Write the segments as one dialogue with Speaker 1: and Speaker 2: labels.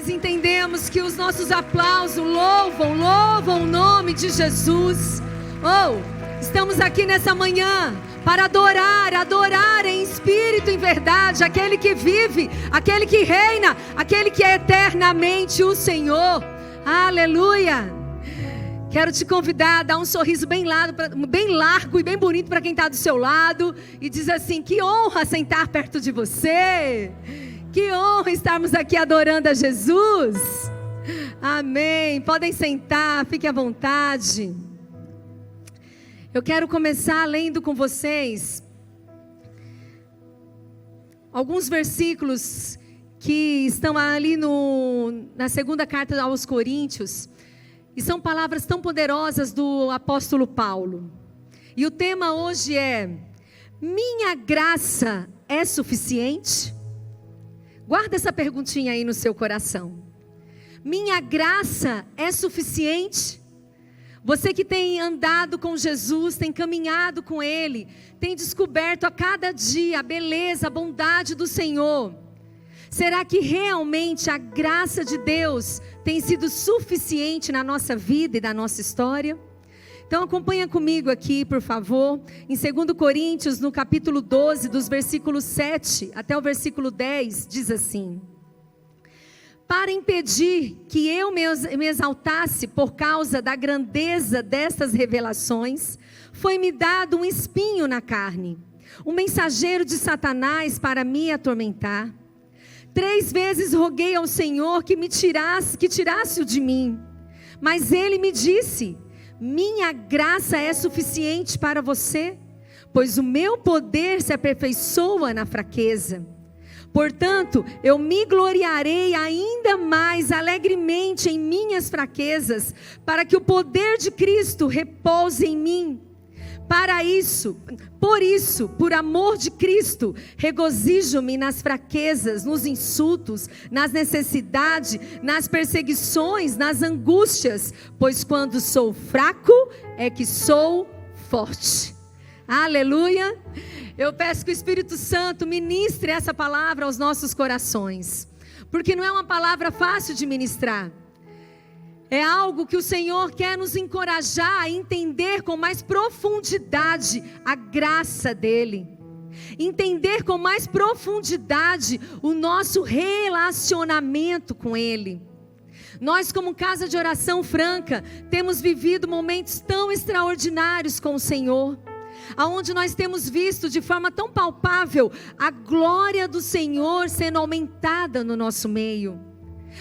Speaker 1: Nós entendemos que os nossos aplausos louvam o nome de Jesus. Estamos aqui nessa manhã para adorar em espírito e em verdade, aquele que vive, aquele que reina, aquele que é eternamente o Senhor. Aleluia! Quero te convidar a dar um sorriso bem largo e bem bonito para quem está do seu lado e diz assim: que honra sentar perto de você, que honra estarmos aqui adorando a Jesus. Amém. Podem sentar, fiquem à vontade. Eu quero começar lendo com vocês alguns versículos que estão ali na segunda carta aos Coríntios. E são palavras tão poderosas do apóstolo Paulo. E o tema hoje é: minha graça é suficiente? Guarda essa perguntinha aí no seu coração. Minha graça é suficiente? Você que tem andado com Jesus, tem caminhado com Ele, tem descoberto a cada dia a beleza, a bondade do Senhor. Será que realmente a graça de Deus tem sido suficiente na nossa vida e na nossa história? Então acompanha comigo aqui, por favor, em 2 Coríntios, no capítulo 12, dos versículos 7 até o versículo 10, diz assim: para impedir que eu me exaltasse por causa da grandeza destas revelações, foi-me dado um espinho na carne, um mensageiro de Satanás para me atormentar. 3 vezes roguei ao Senhor que tirasse-o de mim. Mas Ele me disse: minha graça é suficiente para você, pois o meu poder se aperfeiçoa na fraqueza. Portanto, eu me gloriarei ainda mais alegremente em minhas fraquezas, para que o poder de Cristo repouse em mim. Por amor de Cristo, regozijo-me nas fraquezas, nos insultos, nas necessidades, nas perseguições, nas angústias, pois quando sou fraco é que sou forte. Aleluia! Eu peço que o Espírito Santo ministre essa palavra aos nossos corações, porque não é uma palavra fácil de ministrar. É algo que o Senhor quer nos encorajar a entender com mais profundidade a graça dEle. Entender com mais profundidade o nosso relacionamento com Ele. Nós, como Casa de Oração Franca, temos vivido momentos tão extraordinários com o Senhor, aonde nós temos visto de forma tão palpável a glória do Senhor sendo aumentada no nosso meio.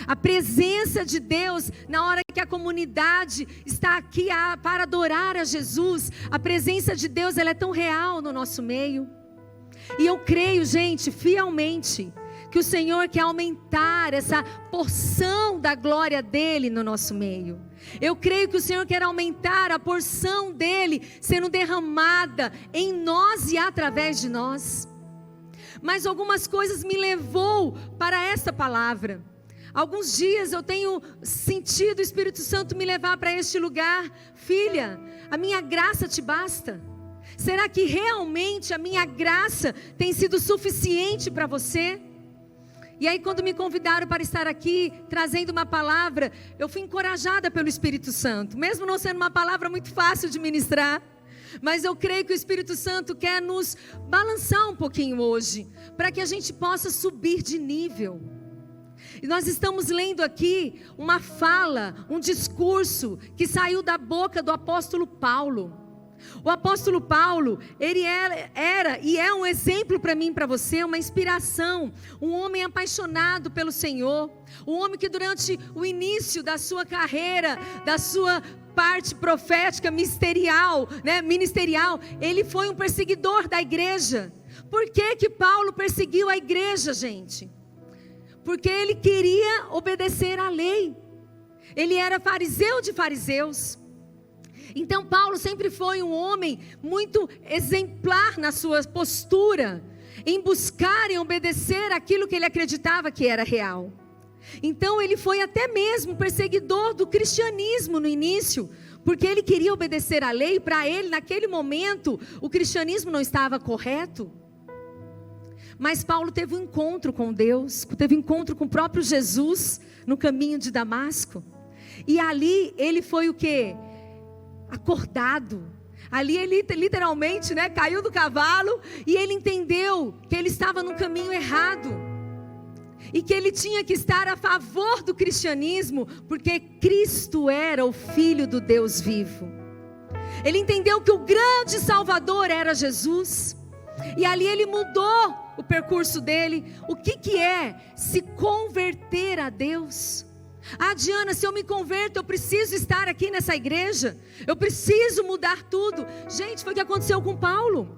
Speaker 1: A presença de Deus, na hora que a comunidade está aqui para adorar a Jesus, a presença de Deus, ela é tão real no nosso meio. E eu creio, gente, fielmente, que o Senhor quer aumentar essa porção da glória dEle no nosso meio. Eu creio que o Senhor quer aumentar a porção dEle sendo derramada em nós e através de nós. Mas algumas coisas me levou para esta palavra. Alguns dias eu tenho sentido o Espírito Santo me levar para este lugar. Filha, a minha graça te basta? Será que realmente a minha graça tem sido suficiente para você? E aí quando me convidaram para estar aqui, trazendo uma palavra, eu fui encorajada pelo Espírito Santo. Mesmo não sendo uma palavra muito fácil de ministrar, mas eu creio que o Espírito Santo quer nos balançar um pouquinho hoje, para que a gente possa subir de nível. E nós estamos lendo aqui uma fala, um discurso que saiu da boca do apóstolo Paulo. O apóstolo Paulo, ele era e é um exemplo para mim e para você, uma inspiração, um homem apaixonado pelo Senhor, um homem que durante o início da sua carreira, da sua parte profética, ministerial, ele foi um perseguidor da igreja. Por que Paulo perseguiu a igreja, gente? Porque ele queria obedecer à lei. Ele era fariseu de fariseus. Então Paulo sempre foi um homem muito exemplar na sua postura, em buscar e obedecer aquilo que ele acreditava que era real. Então ele foi até mesmo perseguidor do cristianismo no início, porque ele queria obedecer à lei. Para ele, naquele momento, o cristianismo não estava correto. Mas Paulo teve um encontro com Deus, teve um encontro com o próprio Jesus no caminho de Damasco. E ali ele foi o quê? Acordado. Ali ele literalmente, caiu do cavalo e ele entendeu que ele estava no caminho errado. E que ele tinha que estar a favor do cristianismo, porque Cristo era o Filho do Deus vivo. Ele entendeu que o grande Salvador era Jesus. E ali ele mudou o percurso dele. O que é se converter a Deus? Ah, Diana, se eu me converto, eu preciso estar aqui nessa igreja, eu preciso mudar tudo. Gente, foi o que aconteceu com Paulo.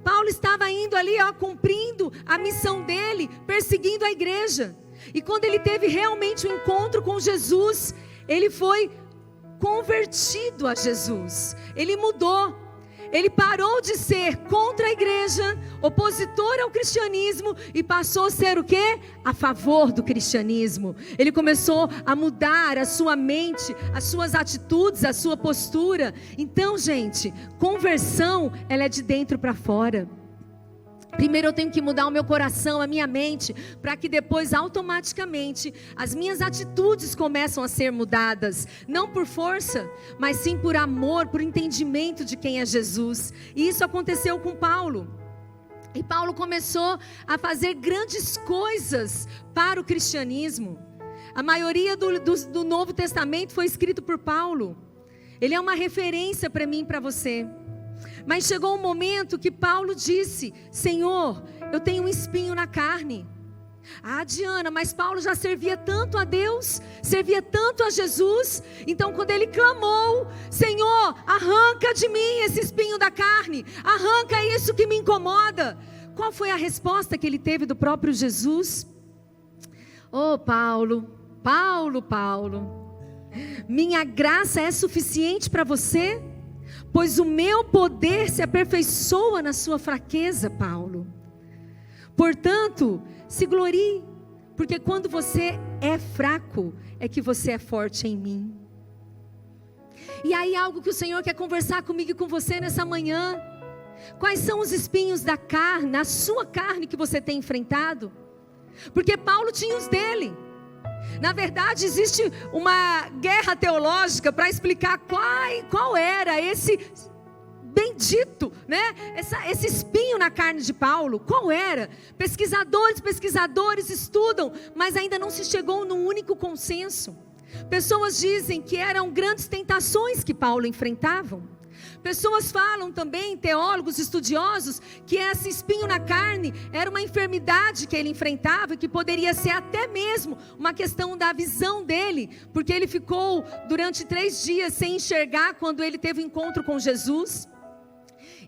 Speaker 1: Paulo estava indo ali, cumprindo a missão dele, perseguindo a igreja. E quando ele teve realmente um encontro com Jesus, ele foi convertido a Jesus. Ele mudou. Ele parou de ser contra a igreja, opositor ao cristianismo, e passou a ser o quê? A favor do cristianismo. Ele começou a mudar a sua mente, as suas atitudes, a sua postura. Então, gente, conversão, ela é de dentro para fora. Primeiro eu tenho que mudar o meu coração, a minha mente, para que depois automaticamente as minhas atitudes começam a ser mudadas. Não por força, mas sim por amor, por entendimento de quem é Jesus. E isso aconteceu com Paulo. E Paulo começou a fazer grandes coisas para o cristianismo. A maioria do Novo Testamento foi escrito por Paulo. Ele é uma referência para mim e para você. Mas chegou um momento que Paulo disse: Senhor, eu tenho um espinho na carne. Ah, Diana, mas Paulo já servia tanto a Deus, servia tanto a Jesus. Então quando ele clamou: Senhor, arranca de mim esse espinho da carne, arranca isso que me incomoda. Qual foi a resposta que ele teve do próprio Jesus? Oh, Paulo, minha graça é suficiente para você? Pois o meu poder se aperfeiçoa na sua fraqueza, Paulo. Portanto, se glorie, porque quando você é fraco, é que você é forte em mim. E aí algo que o Senhor quer conversar comigo e com você nessa manhã. Quais são os espinhos da carne, na sua carne, que você tem enfrentado? Porque Paulo tinha os dele. Na verdade, existe uma guerra teológica para explicar qual era esse bendito, esse espinho na carne de Paulo. Qual era? Pesquisadores estudam, mas ainda não se chegou num único consenso. Pessoas dizem que eram grandes tentações que Paulo enfrentava. Pessoas falam também, teólogos, estudiosos, que esse espinho na carne era uma enfermidade que ele enfrentava e que poderia ser até mesmo uma questão da visão dele, porque ele ficou durante 3 dias sem enxergar quando ele teve um encontro com Jesus.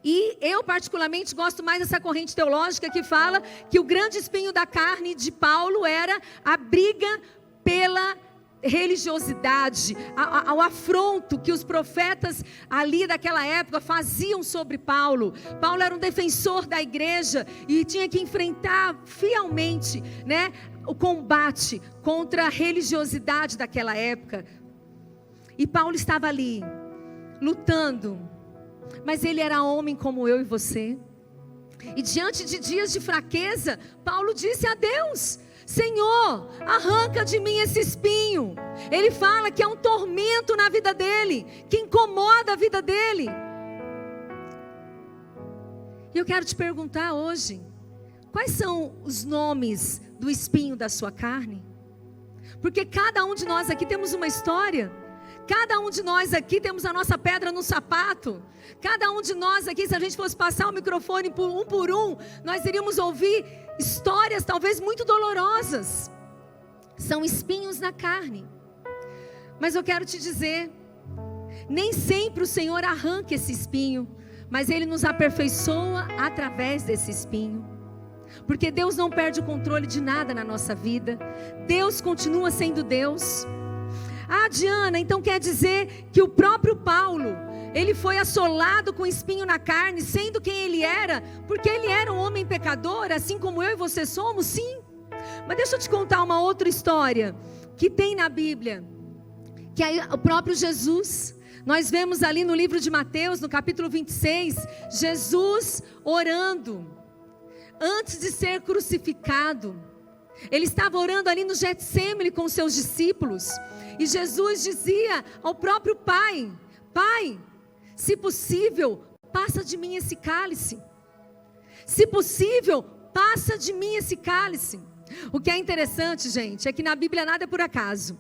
Speaker 1: E eu particularmente gosto mais dessa corrente teológica que fala que o grande espinho da carne de Paulo era a briga pela religiosidade, ao afronto que os profetas ali daquela época faziam sobre Paulo. Paulo era um defensor da igreja e tinha que enfrentar fielmente, o combate contra a religiosidade daquela época. E Paulo estava ali, lutando, mas ele era homem como eu e você. E diante de dias de fraqueza, Paulo disse a Deus: Senhor, arranca de mim esse espinho. Ele fala que é um tormento na vida dele, que incomoda a vida dele. E eu quero te perguntar hoje: quais são os nomes do espinho da sua carne? Porque cada um de nós aqui temos uma história. Cada um de nós aqui temos a nossa pedra no sapato. Cada um de nós aqui, se a gente fosse passar o microfone por um, nós iríamos ouvir histórias talvez muito dolorosas. São espinhos na carne. Mas eu quero te dizer, nem sempre o Senhor arranca esse espinho, mas Ele nos aperfeiçoa através desse espinho. Porque Deus não perde o controle de nada na nossa vida. Deus continua sendo Deus. Ah, Diana, então quer dizer que o próprio Paulo, ele foi assolado com espinho na carne, sendo quem ele era, porque ele era um homem pecador, assim como eu e você somos? Sim. Mas deixa eu te contar uma outra história que tem na Bíblia, que é o próprio Jesus. Nós vemos ali no livro de Mateus, no capítulo 26, Jesus orando. antes de ser crucificado, ele estava orando ali no Getsêmani com seus discípulos, e Jesus dizia ao próprio Pai: Pai, se possível, passa de mim esse cálice. Se possível, passa de mim esse cálice. O que é interessante, gente, é que na Bíblia nada é por acaso.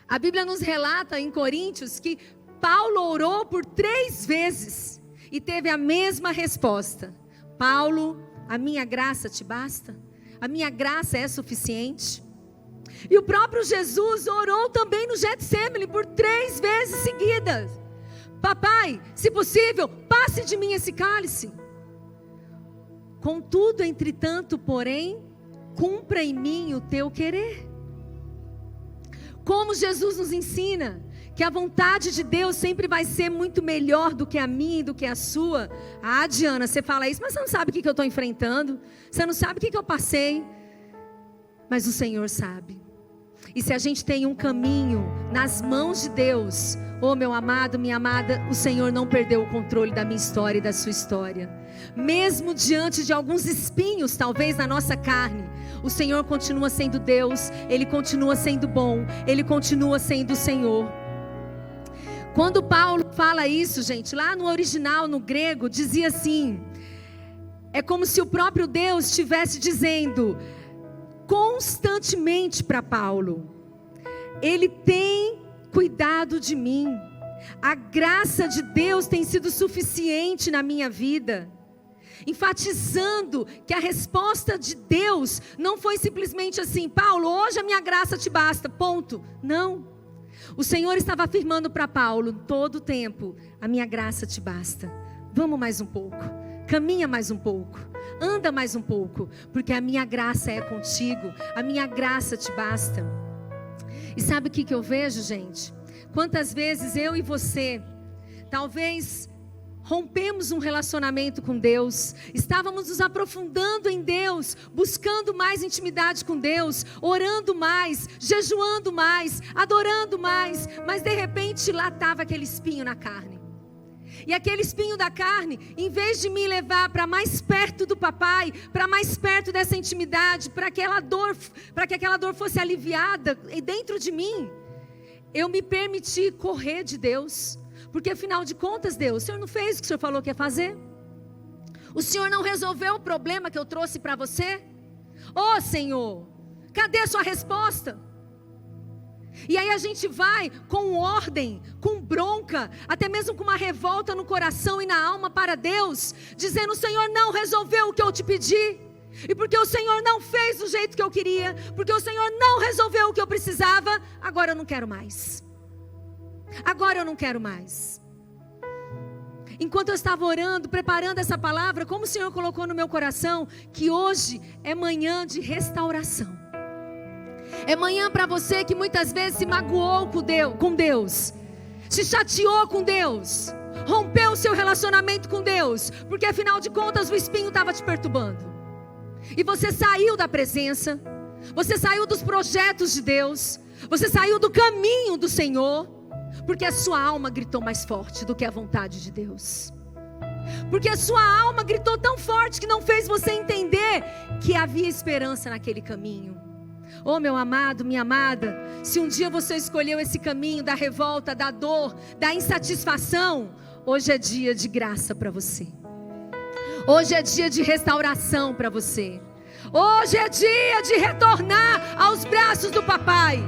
Speaker 1: A Bíblia nos relata em Coríntios que Paulo orou por 3 vezes e teve a mesma resposta: Paulo, a minha graça te basta? A minha graça é suficiente? E o próprio Jesus orou também no Getsêmani por 3 vezes seguidas: Papai, se possível, passe de mim esse cálice. Contudo, entretanto, porém, cumpra em mim o teu querer. Como Jesus nos ensina que a vontade de Deus sempre vai ser muito melhor do que a minha e do que a sua. Ah, Diana, você fala isso, mas você não sabe o que eu estou enfrentando. Você não sabe o que eu passei. Mas o Senhor sabe. E se a gente tem um caminho nas mãos de Deus, oh meu amado, minha amada, o Senhor não perdeu o controle da minha história e da sua história. Mesmo diante de alguns espinhos, talvez na nossa carne, o Senhor continua sendo Deus, Ele continua sendo bom, Ele continua sendo o Senhor. Quando Paulo fala isso, gente, lá no original, no grego, dizia assim: é como se o próprio Deus estivesse dizendo constantemente para Paulo: Ele tem cuidado de mim, a graça de Deus tem sido suficiente na minha vida. Enfatizando que a resposta de Deus não foi simplesmente assim: Paulo, hoje a minha graça te basta, ponto. Não, o Senhor estava afirmando para Paulo todo o tempo: a minha graça te basta. Vamos mais um pouco, caminha mais um pouco, anda mais um pouco, porque a minha graça é contigo, a minha graça te basta. E sabe o que eu vejo, gente? Quantas vezes eu e você, talvez rompemos um relacionamento com Deus, estávamos nos aprofundando em Deus, buscando mais intimidade com Deus, orando mais, jejuando mais, adorando mais, mas de repente lá estava aquele espinho na carne. E aquele espinho da carne, em vez de me levar para mais perto do papai, para mais perto dessa intimidade, para que aquela dor fosse aliviada dentro de mim, eu me permiti correr de Deus. Porque afinal de contas, Deus, o Senhor não fez o que o Senhor falou que ia fazer? O Senhor não resolveu o problema que eu trouxe para você? Oh Senhor, cadê a sua resposta? E aí a gente vai com ordem, com bronca, até mesmo com uma revolta no coração e na alma para Deus, dizendo: o Senhor não resolveu o que eu te pedi, e porque o Senhor não fez do jeito que eu queria, porque o Senhor não resolveu o que eu precisava, agora eu não quero mais. Agora eu não quero mais. Enquanto eu estava orando, preparando essa palavra, como o Senhor colocou no meu coração, que hoje é manhã de restauração. É manhã para você que muitas vezes se magoou com Deus, se chateou com Deus, rompeu o seu relacionamento com Deus, porque afinal de contas o espinho estava te perturbando. E você saiu da presença, você saiu dos projetos de Deus, você saiu do caminho do Senhor, porque a sua alma gritou mais forte do que a vontade de Deus. Porque a sua alma gritou tão forte que não fez você entender que havia esperança naquele caminho. Oh meu amado, minha amada, se um dia você escolheu esse caminho da revolta, da dor, da insatisfação, hoje é dia de graça para você. Hoje é dia de restauração para você. Hoje é dia de retornar aos braços do papai,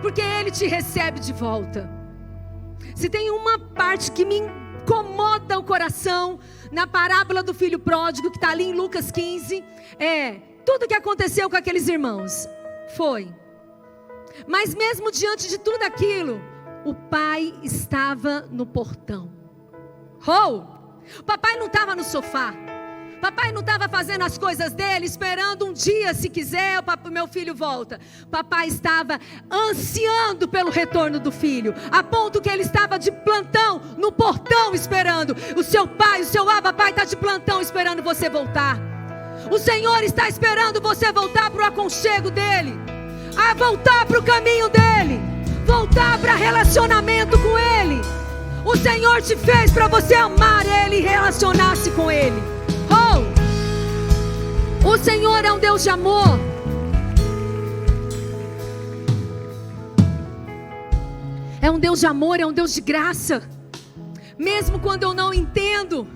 Speaker 1: porque ele te recebe de volta. Se tem uma parte que me incomoda o coração na parábola do filho pródigo, que está ali em Lucas 15, é tudo que aconteceu com aqueles irmãos. Foi. Mas mesmo diante de tudo aquilo, o pai estava no portão. O papai não estava no sofá. Papai não estava fazendo as coisas dele, esperando um dia, se quiser, o meu filho volta. Papai estava ansiando pelo retorno do filho, a ponto que ele estava de plantão, no portão esperando. O seu pai, o seu pai está de plantão esperando você voltar. O Senhor está esperando você voltar para o aconchego dele, a voltar para o caminho dele, voltar para relacionamento com ele. O Senhor te fez para você amar ele e relacionar-se com ele. O Senhor é um Deus de amor. É um Deus de amor, é um Deus de graça. Mesmo quando eu não entendo,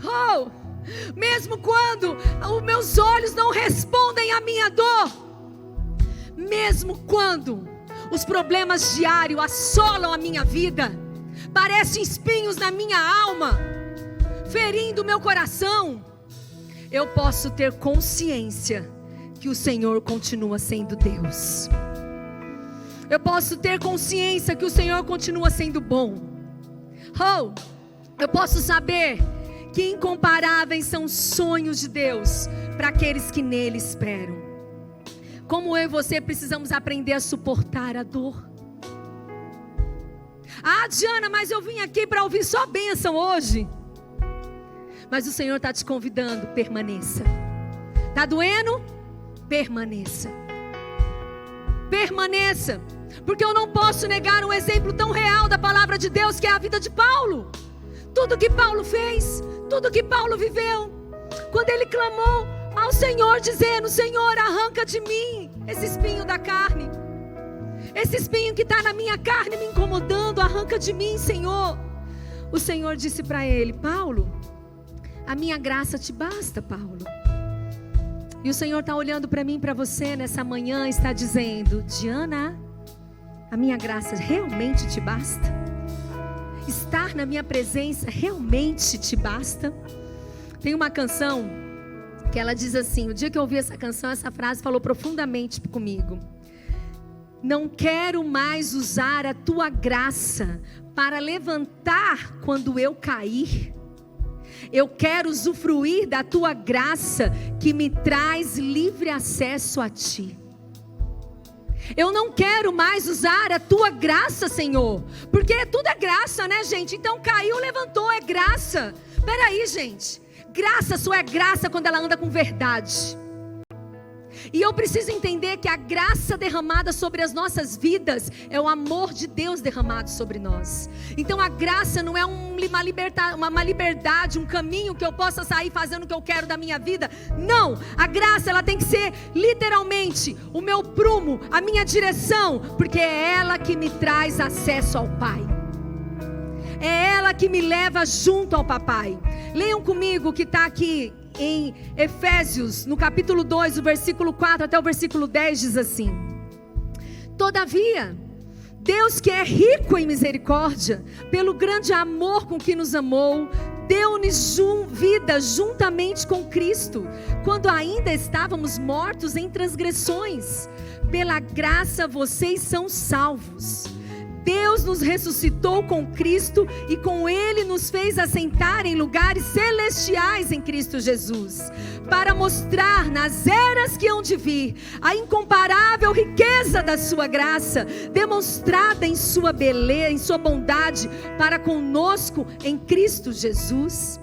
Speaker 1: mesmo quando os meus olhos não respondem à minha dor, mesmo quando os problemas diários assolam a minha vida, parecem espinhos na minha alma, ferindo o meu coração, eu posso ter consciência que o Senhor continua sendo Deus. Eu posso ter consciência que o Senhor continua sendo bom. Eu posso saber que incomparáveis são os sonhos de Deus para aqueles que nele esperam. Como eu e você precisamos aprender a suportar a dor. Diana, mas eu vim aqui para ouvir só bênção hoje. Mas o Senhor está te convidando, permaneça. Está doendo? Permaneça. Permaneça. Porque eu não posso negar um exemplo tão real da palavra de Deus, que é a vida de Paulo. Tudo que Paulo fez, tudo que Paulo viveu, quando ele clamou ao Senhor dizendo: Senhor, arranca de mim esse espinho da carne, esse espinho que está na minha carne me incomodando, arranca de mim, Senhor. O Senhor disse para ele: Paulo, a minha graça te basta, Paulo. E o Senhor está olhando para mim, para você nessa manhã, está dizendo: Diana, a minha graça realmente te basta? Estar na minha presença realmente te basta? Tem uma canção que ela diz assim, o dia que eu ouvi essa canção, essa frase falou profundamente comigo: não quero mais usar a tua graça para levantar quando eu cair. Eu quero usufruir da tua graça que me traz livre acesso a ti. Eu não quero mais usar a tua graça, Senhor, porque tudo é graça, né, gente? Então caiu, levantou, é graça. Peraí, gente, graça só é graça quando ela anda com verdade. E eu preciso entender que a graça derramada sobre as nossas vidas é o amor de Deus derramado sobre nós. Então a graça não é uma liberdade, um caminho que eu possa sair fazendo o que eu quero da minha vida. Não, a graça ela tem que ser literalmente o meu prumo, a minha direção, porque é ela que me traz acesso ao Pai. É ela que me leva junto ao Papai. Leiam comigo o que está aqui em Efésios, no capítulo 2, o versículo 4 até o versículo 10 diz assim: todavia, Deus, que é rico em misericórdia, pelo grande amor com que nos amou, deu-nos vida juntamente com Cristo, quando ainda estávamos mortos em transgressões. Pela graça vocês são salvos. Deus nos ressuscitou com Cristo e com Ele nos fez assentar em lugares celestiais em Cristo Jesus, para mostrar nas eras que hão de vir a incomparável riqueza da sua graça, demonstrada em sua beleza, em sua bondade para conosco em Cristo Jesus.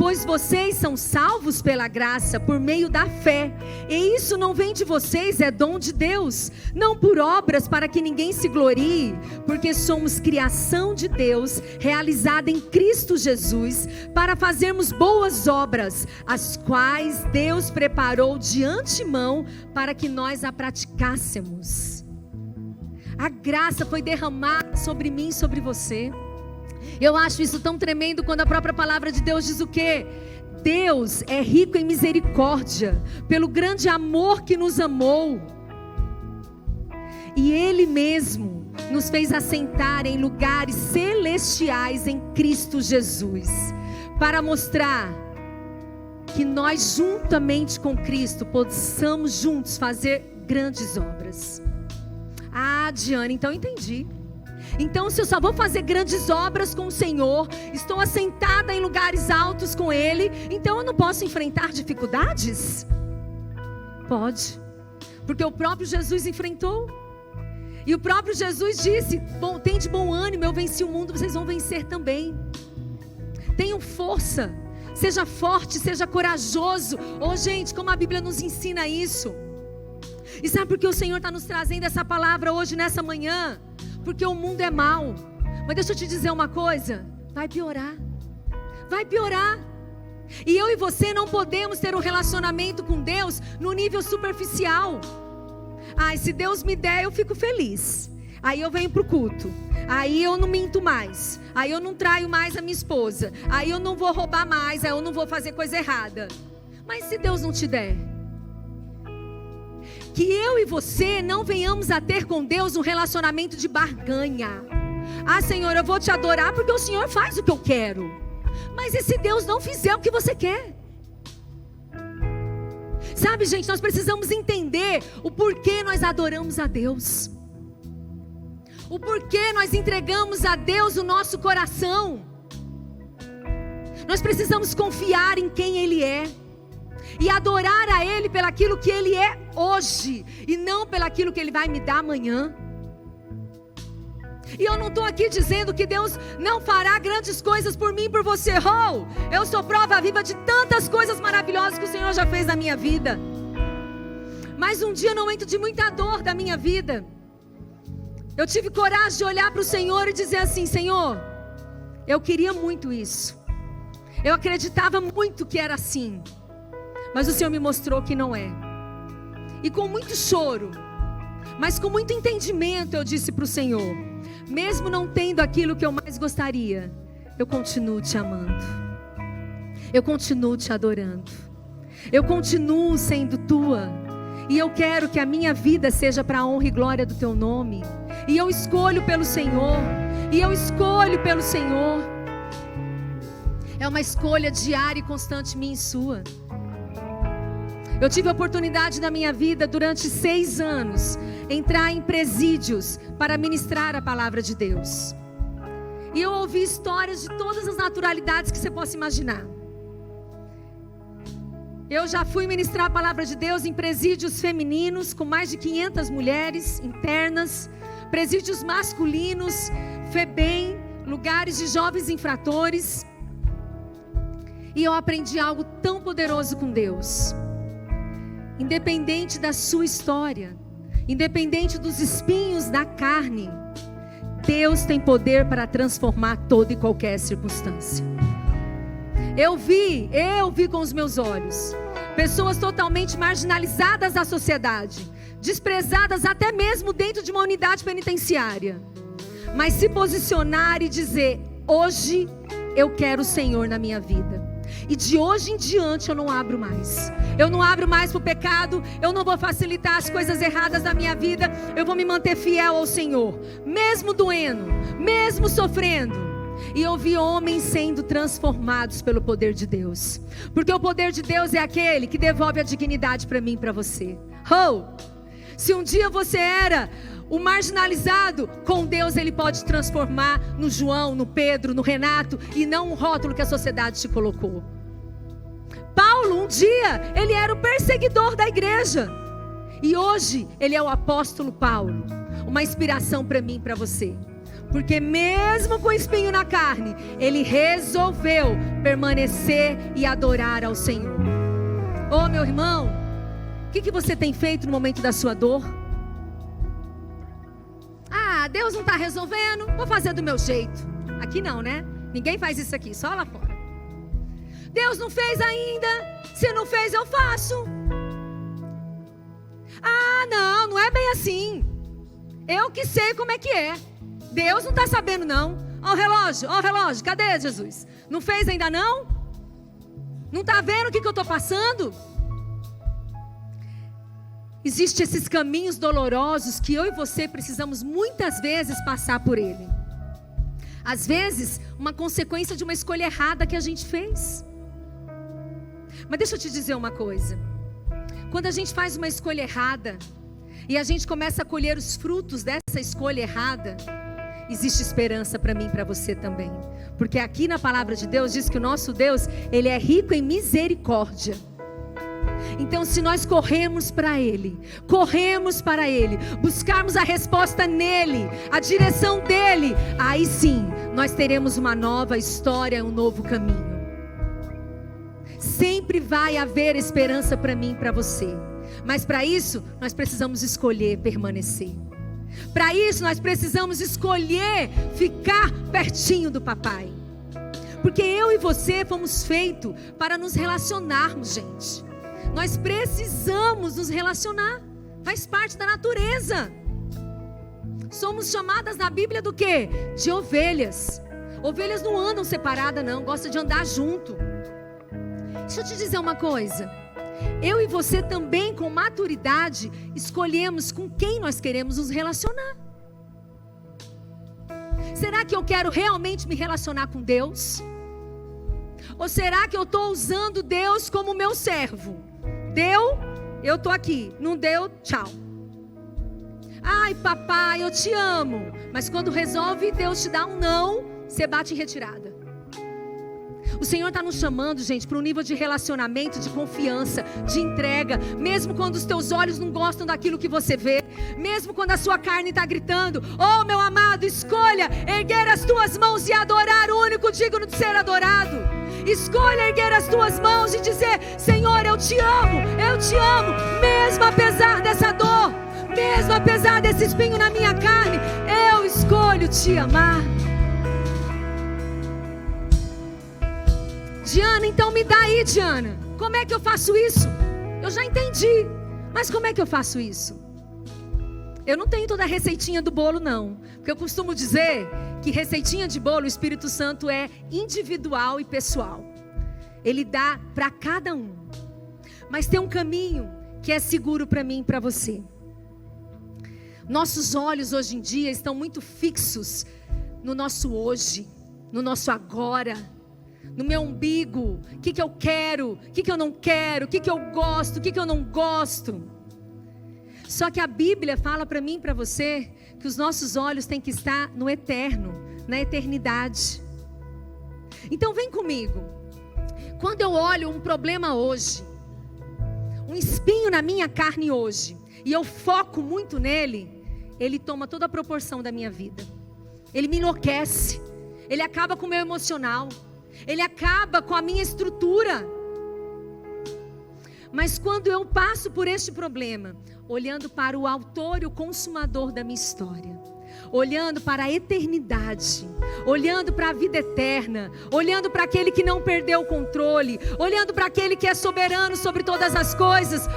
Speaker 1: Pois vocês são salvos pela graça, por meio da fé, e isso não vem de vocês, é dom de Deus, não por obras para que ninguém se glorie, porque somos criação de Deus, realizada em Cristo Jesus, para fazermos boas obras, as quais Deus preparou de antemão para que nós a praticássemos. A graça foi derramada sobre mim e sobre você. Eu acho isso tão tremendo quando a própria palavra de Deus diz o quê? Deus é rico em misericórdia, pelo grande amor que nos amou. E Ele mesmo nos fez assentar em lugares celestiais em Cristo Jesus, para mostrar que nós juntamente com Cristo possamos juntos fazer grandes obras. Diana, então entendi. Então, se eu só vou fazer grandes obras com o Senhor, estou assentada em lugares altos com Ele, então eu não posso enfrentar dificuldades? Pode, porque o próprio Jesus enfrentou. E o próprio Jesus disse: tem de bom ânimo, eu venci o mundo, vocês vão vencer também. Tenham força, seja forte, seja corajoso. Gente, como a Bíblia nos ensina isso. E sabe por que o Senhor está nos trazendo essa palavra hoje, nessa manhã? Porque o mundo é mau. Mas deixa eu te dizer uma coisa: vai piorar. Vai piorar. E eu e você não podemos ter um relacionamento com Deus no nível superficial. Se Deus me der, eu fico feliz. Aí eu venho para o culto. Aí eu não minto mais. Aí eu não traio mais a minha esposa. Aí eu não vou roubar mais. Aí eu não vou fazer coisa errada. Mas se Deus não te der? Que eu e você não venhamos a ter com Deus um relacionamento de barganha. Senhor, eu vou te adorar porque o Senhor faz o que eu quero. Mas e se Deus não fizer o que você quer? Sabe, gente, nós precisamos entender o porquê nós adoramos a Deus. O porquê nós entregamos a Deus o nosso coração. Nós precisamos confiar em quem Ele é. E adorar a Ele pelaquilo que Ele é hoje. E não pelaquilo que Ele vai me dar amanhã. E eu não estou aqui dizendo que Deus não fará grandes coisas por mim e por você. Eu sou prova viva de tantas coisas maravilhosas que o Senhor já fez na minha vida. Mas um dia, no momento de muita dor da minha vida, eu tive coragem de olhar para o Senhor e dizer assim: Senhor, eu queria muito isso. Eu acreditava muito que era assim. Mas o Senhor me mostrou que não é. E com muito choro, mas com muito entendimento, eu disse para o Senhor: mesmo não tendo aquilo que eu mais gostaria, eu continuo te amando. Eu continuo te adorando. Eu continuo sendo tua. E eu quero que a minha vida seja para a honra e glória do teu nome. E eu escolho pelo Senhor. E eu escolho pelo Senhor. É uma escolha diária e constante minha e sua. Eu tive a oportunidade na minha vida, durante 6 anos, entrar em presídios para ministrar a palavra de Deus. E eu ouvi histórias de todas as naturalidades que você possa imaginar. Eu já fui ministrar a palavra de Deus em presídios femininos, com mais de 500 mulheres internas, presídios masculinos, FEBEM, lugares de jovens infratores. E eu aprendi algo tão poderoso com Deus. Independente da sua história, independente dos espinhos da carne, Deus tem poder para transformar toda e qualquer circunstância. Eu vi com os meus olhos pessoas totalmente marginalizadas da sociedade, desprezadas até mesmo dentro de uma unidade penitenciária, mas se posicionar e dizer: hoje eu quero o Senhor na minha vida. E de hoje em diante eu não abro mais. Eu não abro mais para o pecado. Eu não vou facilitar as coisas erradas da minha vida. Eu vou me manter fiel ao Senhor, mesmo doendo, mesmo sofrendo. E eu vi homens sendo transformados pelo poder de Deus. Porque o poder de Deus é aquele que devolve a dignidade para mim e para você. Se um dia você era o marginalizado, com Deus Ele pode transformar no João, no Pedro, no Renato, e não um rótulo que a sociedade te colocou. Paulo, um dia, ele era o perseguidor da igreja, e hoje ele é o apóstolo Paulo. Uma inspiração para mim e para você, porque mesmo com espinho na carne, ele resolveu permanecer e adorar ao Senhor. Meu irmão, o que você tem feito no momento da sua dor? Deus não está resolvendo, vou fazer do meu jeito. Aqui não, né? Ninguém faz isso aqui, só lá fora. Deus não fez ainda, se não fez eu faço. Não é bem assim. Eu que sei como é que é. Deus não está sabendo não. Ó o relógio, cadê Jesus? Não fez ainda não? Não está vendo o que eu estou passando? Existem esses caminhos dolorosos que eu e você precisamos muitas vezes passar por ele. Às vezes, uma consequência de uma escolha errada que a gente fez. Mas deixa eu te dizer uma coisa. Quando a gente faz uma escolha errada e a gente começa a colher os frutos dessa escolha errada, existe esperança para mim e para você também. Porque aqui na palavra de Deus diz que o nosso Deus, Ele é rico em misericórdia. Então, se nós corremos para Ele, buscarmos a resposta nele, a direção dele, aí sim, nós teremos uma nova história, um novo caminho. Sempre vai haver esperança para mim e para você. Mas para isso, nós precisamos escolher permanecer. Para isso, nós precisamos escolher ficar pertinho do papai. Porque eu e você fomos feitos para nos relacionarmos, gente. Nós precisamos nos relacionar. Faz parte da natureza. Somos chamadas na Bíblia do quê? De ovelhas. Ovelhas não andam separadas não, gostam de andar junto. Deixa eu te dizer uma coisa. Eu e você também, com maturidade, escolhemos com quem nós queremos nos relacionar. Será que eu quero realmente me relacionar com Deus? Ou será que eu estou usando Deus como meu servo? Deu, eu estou aqui. Não deu, tchau. Ai, papai, eu te amo. Mas quando resolve Deus te dar um não, você bate em retirada. O Senhor está nos chamando, gente, para um nível de relacionamento, de confiança, de entrega. Mesmo quando os teus olhos não gostam daquilo que você vê. Mesmo quando a sua carne está gritando. Oh, meu amado, escolha erguer as tuas mãos e adorar o único digno de ser adorado. Escolha erguer as tuas mãos e dizer: Senhor, eu te amo, mesmo apesar dessa dor, mesmo apesar desse espinho na minha carne, eu escolho te amar. Diana, então me dá aí, Diana. Como é que eu faço isso? Eu já entendi, mas como é que eu faço isso? Eu não tenho toda a receitinha do bolo não, porque eu costumo dizer que receitinha de bolo, o Espírito Santo é individual e pessoal. Ele dá para cada um. Mas tem um caminho que é seguro para mim e para você. Nossos olhos hoje em dia estão muito fixos no nosso hoje, no nosso agora, no meu umbigo. O que eu quero, o que eu não quero, o que eu gosto, o que eu não gosto. Só que a Bíblia fala para mim e para você que os nossos olhos têm que estar no eterno, na eternidade. Então vem comigo. Quando eu olho um problema hoje, um espinho na minha carne hoje, e eu foco muito nele, ele toma toda a proporção da minha vida. Ele me enlouquece, ele acaba com o meu emocional, ele acaba com a minha estrutura. Mas quando eu passo por este problema, olhando para o autor e o consumador da minha história, olhando para a eternidade, olhando para a vida eterna, olhando para aquele que não perdeu o controle, olhando para aquele que é soberano sobre todas as coisas,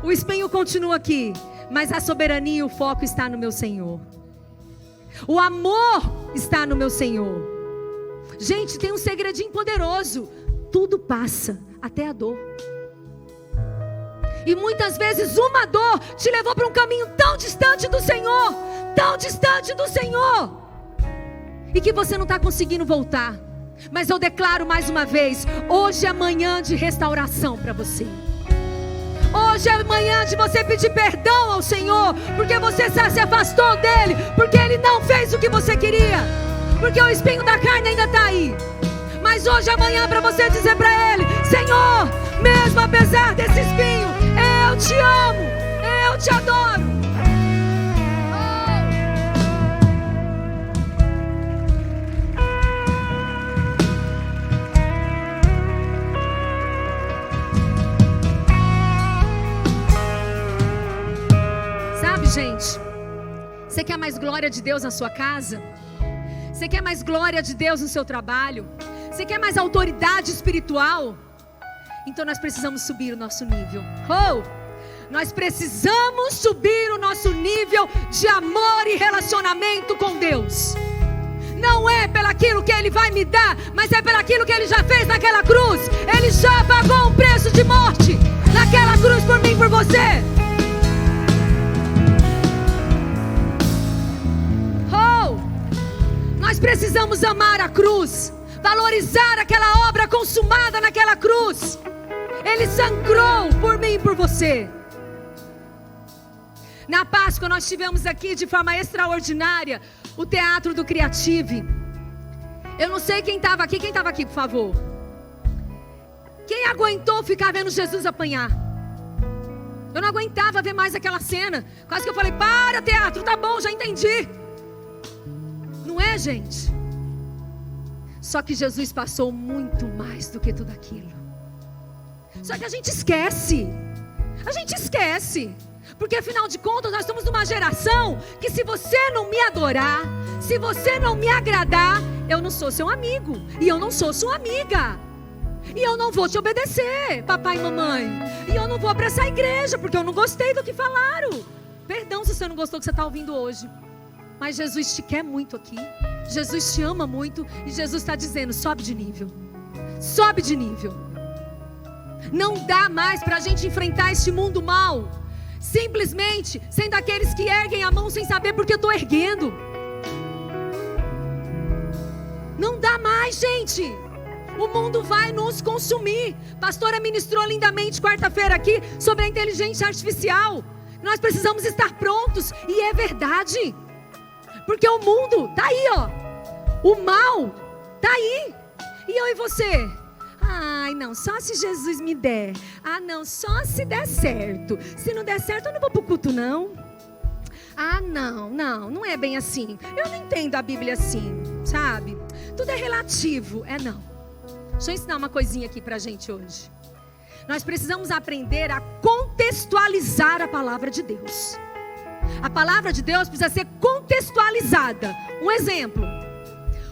Speaker 1: o espinho continua aqui, mas a soberania e o foco está no meu Senhor. O amor está no meu Senhor. Gente, tem um segredinho poderoso. Tudo passa, até a dor. E muitas vezes uma dor te levou para um caminho tão distante do Senhor, e que você não está conseguindo voltar. Mas eu declaro mais uma vez, hoje é manhã de restauração para você. Hoje é manhã de você pedir perdão ao Senhor, porque você se afastou dele, porque ele não fez o que você queria, porque o espinho da carne ainda está aí. Mas hoje é manhã para você dizer para ele: Senhor, mesmo apesar desse espinho, eu te amo, eu te adoro. Sabe, gente, você quer mais glória de Deus na sua casa? Você quer mais glória de Deus no seu trabalho? Você quer mais autoridade espiritual? Então nós precisamos subir o nosso nível. Nós precisamos subir o nosso nível de amor e relacionamento com Deus. Não é pelaquilo que Ele vai me dar, mas é pelaquilo que Ele já fez naquela cruz. Ele já pagou um preço de morte naquela cruz por mim e por você. Nós precisamos amar a cruz, valorizar aquela obra consumada naquela cruz. Ele sangrou por mim e por você. Na Páscoa nós tivemos aqui de forma extraordinária o Teatro do Criative. Eu não sei quem estava aqui, por favor. Quem aguentou ficar vendo Jesus apanhar? Eu não aguentava ver mais aquela cena. Quase que eu falei: para, teatro, tá bom, já entendi. Não é, gente? Só que Jesus passou muito mais do que tudo aquilo. Só que a gente esquece. Porque afinal de contas nós estamos numa geração que, se você não me adorar, se você não me agradar, eu não sou seu amigo, e eu não sou sua amiga, e eu não vou te obedecer, papai e mamãe, e eu não vou para essa igreja, porque eu não gostei do que falaram. Perdão se você não gostou do que você está ouvindo hoje, mas Jesus te quer muito aqui, Jesus te ama muito, e Jesus está dizendo, sobe de nível, sobe de nível. Não dá mais para a gente enfrentar este mundo mal, simplesmente sendo aqueles que erguem a mão sem saber porque eu estou erguendo. Não dá mais, gente. O mundo vai nos consumir. Pastora ministrou lindamente quarta-feira aqui sobre a inteligência artificial. Nós precisamos estar prontos, e é verdade, porque o mundo está aí, ó. O mal está aí. E eu e você? Ai, não, só se Jesus me der. Ah, não, só se der certo. Se não der certo, eu não vou para o culto, não. Ah, não é bem assim. Eu não entendo a Bíblia assim, sabe? Tudo é relativo. Não. Deixa eu ensinar uma coisinha aqui pra gente hoje. Nós precisamos aprender a contextualizar a palavra de Deus. A palavra de Deus precisa ser contextualizada. Um exemplo.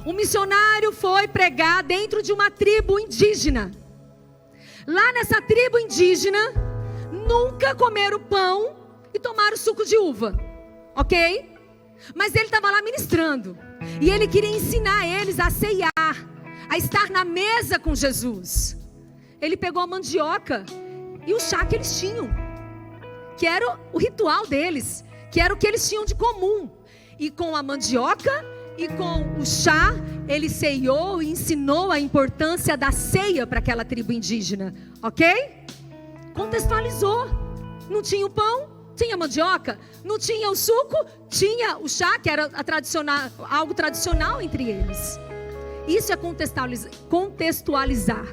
Speaker 1: Um missionário foi pregar dentro de uma tribo indígena. Lá nessa tribo indígena, nunca comeram pão e tomaram suco de uva. Ok? Mas ele estava lá ministrando. E ele queria ensinar eles a ceiar, a estar na mesa com Jesus. Ele pegou a mandioca e o chá que eles tinham, que era o ritual deles, que era o que eles tinham de comum. E com a mandioca e com o chá, ele ceiou e ensinou a importância da ceia para aquela tribo indígena. Ok? Contextualizou. Não tinha o pão, tinha mandioca, não tinha o suco, tinha o chá, que era algo tradicional entre eles. Isso é contextualizar.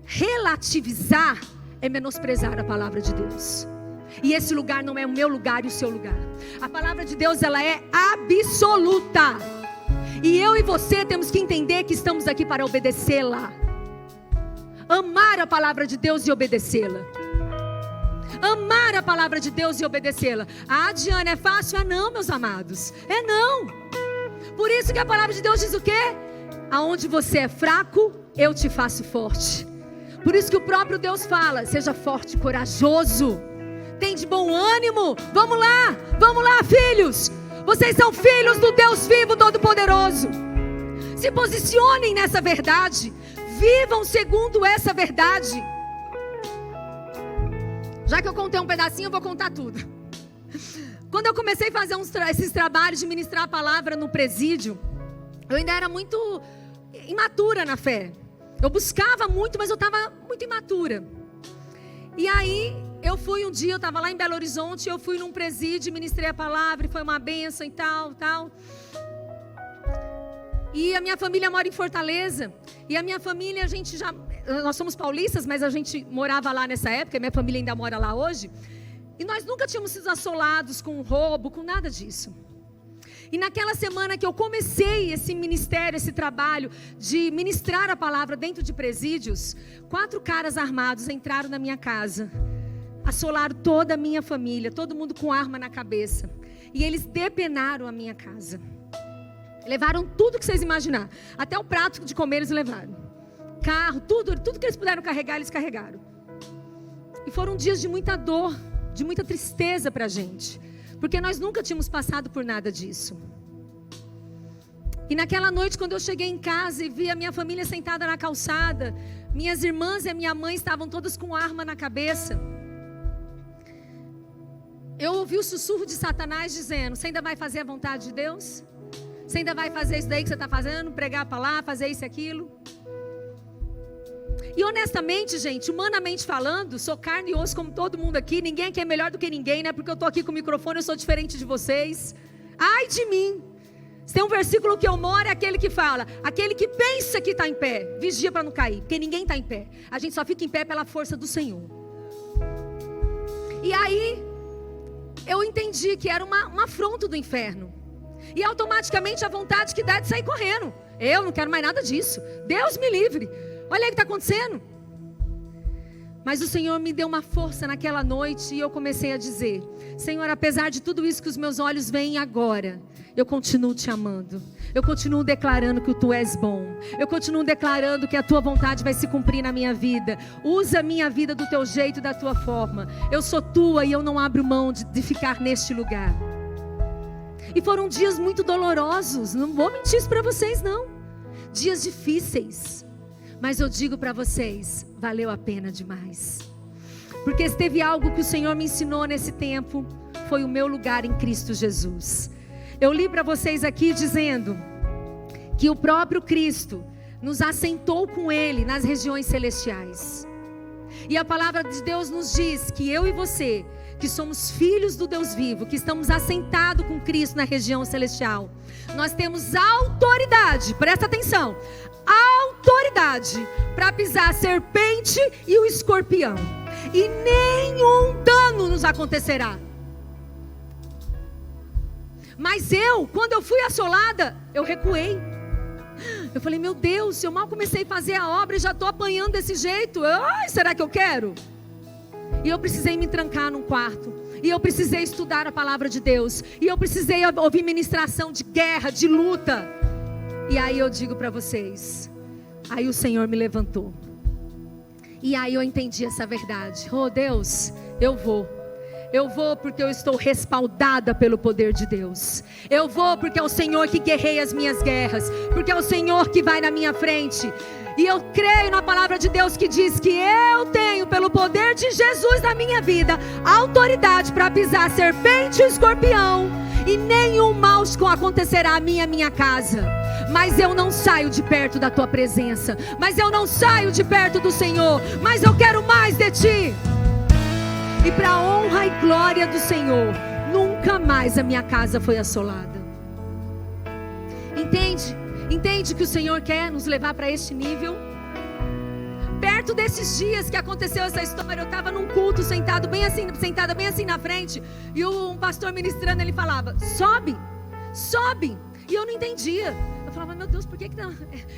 Speaker 1: Relativizar é menosprezar a palavra de Deus. E esse lugar não é o meu lugar e o seu lugar. A palavra de Deus, ela é absoluta. E eu e você temos que entender que estamos aqui para obedecê-la. Amar a palavra de Deus e obedecê-la. Amar a palavra de Deus e obedecê-la. Ah, Diana, é fácil? Ah, não, meus amados. É não. Por isso que a palavra de Deus diz o quê? Aonde você é fraco, eu te faço forte. Por isso que o próprio Deus fala, seja forte e corajoso. Tem de bom ânimo. Vamos lá, filhos. Vocês são filhos do Deus vivo, todo-poderoso. Se posicionem nessa verdade. Vivam segundo essa verdade. Já que eu contei um pedacinho, eu vou contar tudo. Quando eu comecei a fazer esses trabalhos de ministrar a palavra no presídio, eu ainda era muito imatura na fé. Eu buscava muito, mas eu estava muito imatura. E aí, eu fui um dia, eu estava lá em Belo Horizonte, eu fui num presídio, ministrei a palavra, e foi uma bênção e tal. E a minha família mora em Fortaleza. E a minha família, nós somos paulistas, mas a gente morava lá nessa época, minha família ainda mora lá hoje. E nós nunca tínhamos sido assolados com roubo, com nada disso. E naquela semana que eu comecei esse ministério, esse trabalho de ministrar a palavra dentro de presídios, 4 caras armados entraram na minha casa, assolaram toda a minha família, todo mundo com arma na cabeça. E eles depenaram a minha casa. Levaram tudo que vocês imaginar, até o prato de comer eles levaram. Carro, tudo que eles puderam carregar, eles carregaram. E foram dias de muita dor, de muita tristeza para a gente. Porque nós nunca tínhamos passado por nada disso. E naquela noite, quando eu cheguei em casa e vi a minha família sentada na calçada, minhas irmãs e a minha mãe estavam todas com arma na cabeça. Eu ouvi o sussurro de Satanás dizendo, você ainda vai fazer a vontade de Deus? Você ainda vai fazer isso daí que você está fazendo? Pregar para lá, fazer isso e aquilo? E honestamente, gente, humanamente falando, sou carne e osso como todo mundo aqui. Ninguém aqui é melhor do que ninguém, né? Porque eu estou aqui com o microfone, eu sou diferente de vocês. Ai de mim. Se tem um versículo que eu moro, é aquele que fala, aquele que pensa que está em pé, vigia para não cair, porque ninguém está em pé. A gente só fica em pé pela força do Senhor. E aí, eu entendi que era um afronto do inferno. E automaticamente a vontade que dá de sair correndo. Eu não quero mais nada disso. Deus me livre. Olha aí o que está acontecendo. Mas o Senhor me deu uma força naquela noite e eu comecei a dizer, Senhor, apesar de tudo isso que os meus olhos veem agora, eu continuo te amando. Eu continuo declarando que tu és bom. Eu continuo declarando que a tua vontade vai se cumprir na minha vida. Usa a minha vida do teu jeito, da tua forma. Eu sou tua e eu não abro mão de ficar neste lugar. E foram dias muito dolorosos. Não vou mentir isso para vocês, não. Dias difíceis. Mas eu digo para vocês, valeu a pena demais. Porque se teve algo que o Senhor me ensinou nesse tempo, foi o meu lugar em Cristo Jesus. Eu li para vocês aqui dizendo que o próprio Cristo nos assentou com Ele nas regiões celestiais. E a palavra de Deus nos diz que eu e você, que somos filhos do Deus vivo, que estamos assentados com Cristo na região celestial, nós temos autoridade, presta atenção, autoridade para pisar a serpente e o escorpião, e nenhum dano nos acontecerá. Mas quando eu fui assolada, eu recuei. Eu falei, meu Deus, eu mal comecei a fazer a obra e já estou apanhando desse jeito. Ai, será que eu quero? E eu precisei me trancar num quarto. E eu precisei estudar a palavra de Deus. E eu precisei ouvir ministração de guerra, de luta. E aí eu digo para vocês, aí o Senhor me levantou. E aí eu entendi essa verdade. Oh Deus, eu vou porque eu estou respaldada pelo poder de Deus. Eu vou porque é o Senhor que guerreia as minhas guerras. Porque é o Senhor que vai na minha frente. E eu creio na palavra de Deus que diz que eu tenho, pelo poder de Jesus na minha vida, autoridade para pisar a serpente e o escorpião. E nenhum mal acontecerá a mim e a minha casa. Mas eu não saio de perto da tua presença. Mas eu não saio de perto do Senhor. Mas eu quero mais de ti. E para a honra e glória do Senhor, nunca mais a minha casa foi assolada. Entende? Entende que o Senhor quer nos levar para este nível? Perto desses dias que aconteceu essa história, eu estava num culto sentada bem assim na frente, e um pastor ministrando, ele falava, sobe, sobe. E eu não entendia. Eu falava, meu Deus, por que não?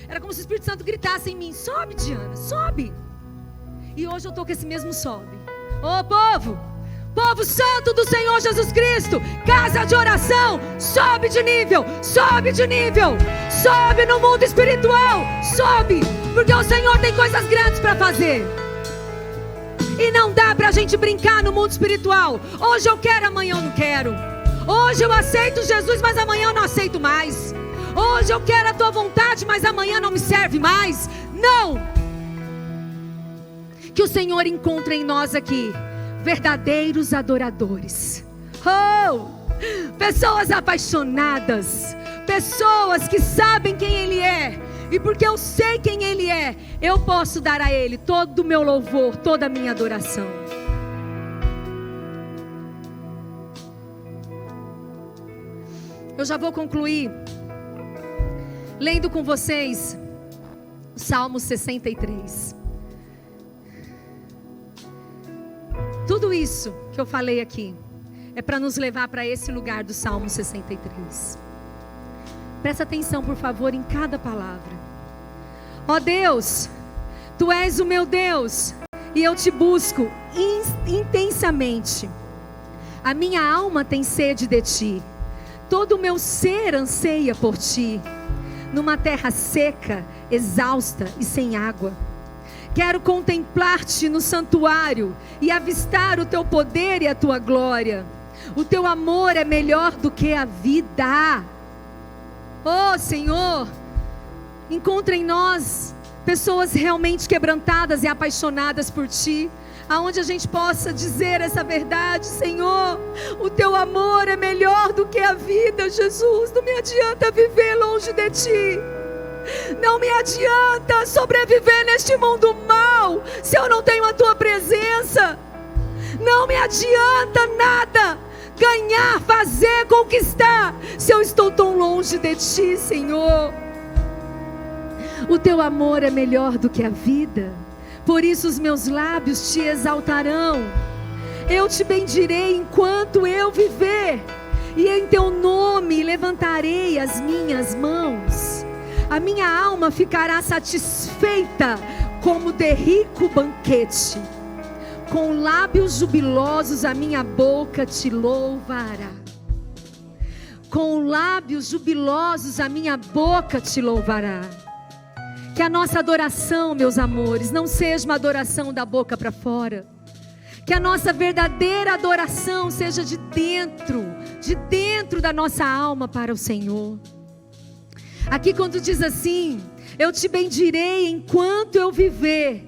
Speaker 1: Era como se o Espírito Santo gritasse em mim, sobe, Diana, sobe. E hoje eu estou com esse mesmo sobe. Ô povo santo do Senhor Jesus Cristo, casa de oração, sobe de nível, sobe de nível, sobe no mundo espiritual, sobe, porque o Senhor tem coisas grandes para fazer. E não dá para a gente brincar no mundo espiritual. Hoje eu quero, amanhã eu não quero. Hoje eu aceito Jesus, mas amanhã eu não aceito mais. Hoje eu quero a tua vontade, mas amanhã não me serve mais. Não! Que o Senhor encontre em nós aqui verdadeiros adoradores. Oh! Pessoas apaixonadas, pessoas que sabem quem Ele é. E porque eu sei quem Ele é, eu posso dar a Ele todo o meu louvor, toda a minha adoração. Eu já vou concluir lendo com vocês o Salmo 63. Tudo isso que eu falei aqui é para nos levar para esse lugar do Salmo 63. Presta atenção, por favor, em cada palavra. Ó Deus, Tu és o meu Deus, e eu te busco intensamente. A minha alma tem sede de Ti, todo o meu ser anseia por Ti, numa terra seca, exausta e sem água. Quero contemplar-te no santuário e avistar o teu poder e a tua glória. O teu amor é melhor do que a vida. Oh Senhor, encontra em nós pessoas realmente quebrantadas e apaixonadas por Ti, aonde a gente possa dizer essa verdade. Senhor, o teu amor é melhor do que a vida. Jesus, não me adianta viver longe de Ti. Não me adianta sobreviver neste mundo mal se eu não tenho a Tua presença. Não me adianta nada ganhar, fazer, conquistar se eu estou tão longe de Ti, Senhor. O Teu amor é melhor do que a vida, por isso os meus lábios Te exaltarão. Eu Te bendirei enquanto eu viver, e em Teu nome levantarei as minhas mãos. A minha alma ficará satisfeita como de rico banquete. Com lábios jubilosos a minha boca Te louvará. com lábios jubilosos a minha boca te louvará. Que a nossa adoração, meus amores, não seja uma adoração da boca para fora. Que a nossa verdadeira adoração seja de dentro da nossa alma para o Senhor. Aqui quando diz assim: eu te bendirei enquanto eu viver,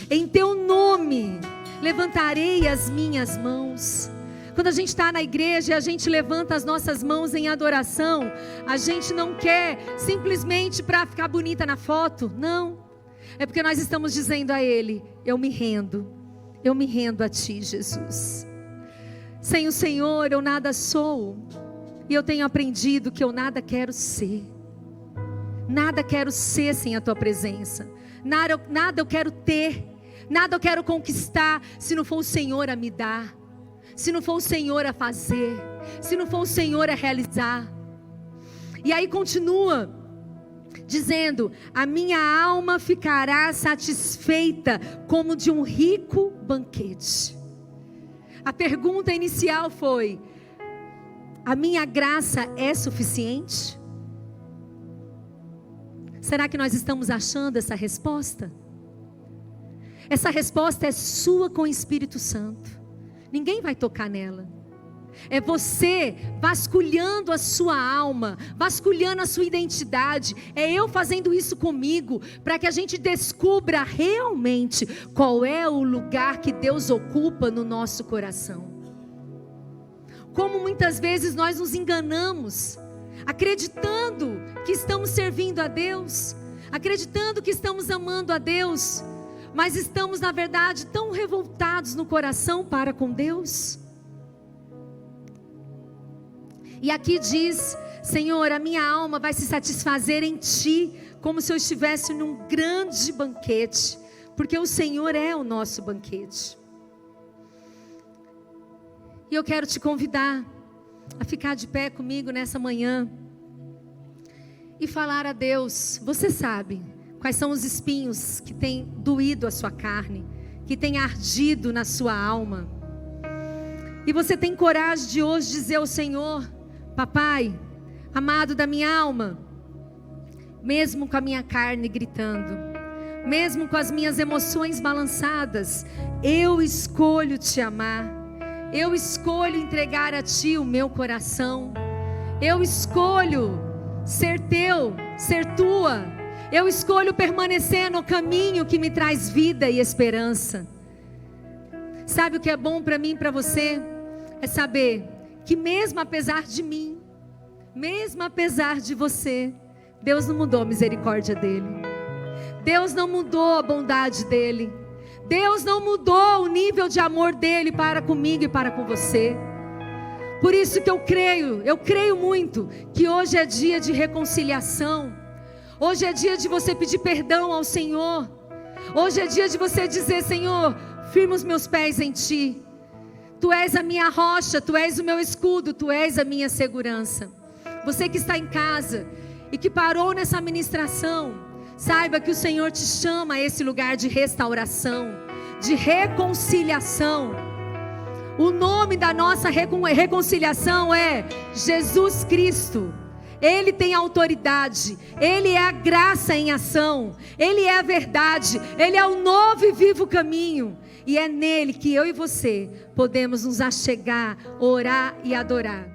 Speaker 1: em teu nome levantarei as minhas mãos. Quando a gente está na igreja e a gente levanta as nossas mãos em adoração, a gente não quer simplesmente para ficar bonita na foto, não. É porque nós estamos dizendo a Ele: eu me rendo a Ti, Jesus. Sem o Senhor eu nada sou, e eu tenho aprendido que eu nada quero ser. Nada quero ser sem a Tua presença. Nada eu quero ter, nada eu quero conquistar, se não for o Senhor a me dar, se não for o Senhor a fazer, se não for o Senhor a realizar. E aí continua dizendo: a minha alma ficará satisfeita como de um rico banquete. A pergunta inicial foi: a minha graça é suficiente? Será que nós estamos achando essa resposta? Essa resposta é sua com o Espírito Santo. Ninguém vai tocar nela. É você vasculhando a sua alma, vasculhando a sua identidade. É eu fazendo isso comigo, para que a gente descubra realmente qual é o lugar que Deus ocupa no nosso coração. Como muitas vezes nós nos enganamos, acreditando que estamos servindo a Deus, acreditando que estamos amando a Deus, mas estamos na verdade tão revoltados no coração para com Deus. E aqui diz: Senhor, a minha alma vai se satisfazer em Ti, como se eu estivesse num grande banquete, porque o Senhor é o nosso banquete. E eu quero te convidar a ficar de pé comigo nessa manhã e falar a Deus. Você sabe quais são os espinhos que têm doído a sua carne, que têm ardido na sua alma. E você tem coragem de hoje dizer ao Senhor: Papai, amado da minha alma, mesmo com a minha carne gritando, mesmo com as minhas emoções balançadas, eu escolho te amar, eu escolho entregar a Ti o meu coração, eu escolho ser Teu, ser Tua, eu escolho permanecer no caminho que me traz vida e esperança. Sabe o que é bom para mim e para você? É saber que mesmo apesar de mim, mesmo apesar de você, Deus não mudou a misericórdia dEle, Deus não mudou a bondade dEle, Deus não mudou o nível de amor dEle para comigo e para com você. Por isso que eu creio muito que hoje é dia de reconciliação, hoje é dia de você pedir perdão ao Senhor, hoje é dia de você dizer: Senhor, firma os meus pés em Ti, Tu és a minha rocha, Tu és o meu escudo, Tu és a minha segurança. Você que está em casa e que parou nessa ministração, saiba que o Senhor te chama a esse lugar de restauração, de reconciliação. O nome da nossa reconciliação é Jesus Cristo. Ele tem autoridade, Ele é a graça em ação, Ele é a verdade, Ele é o novo e vivo caminho. E é nele que eu e você podemos nos achegar, orar e adorar.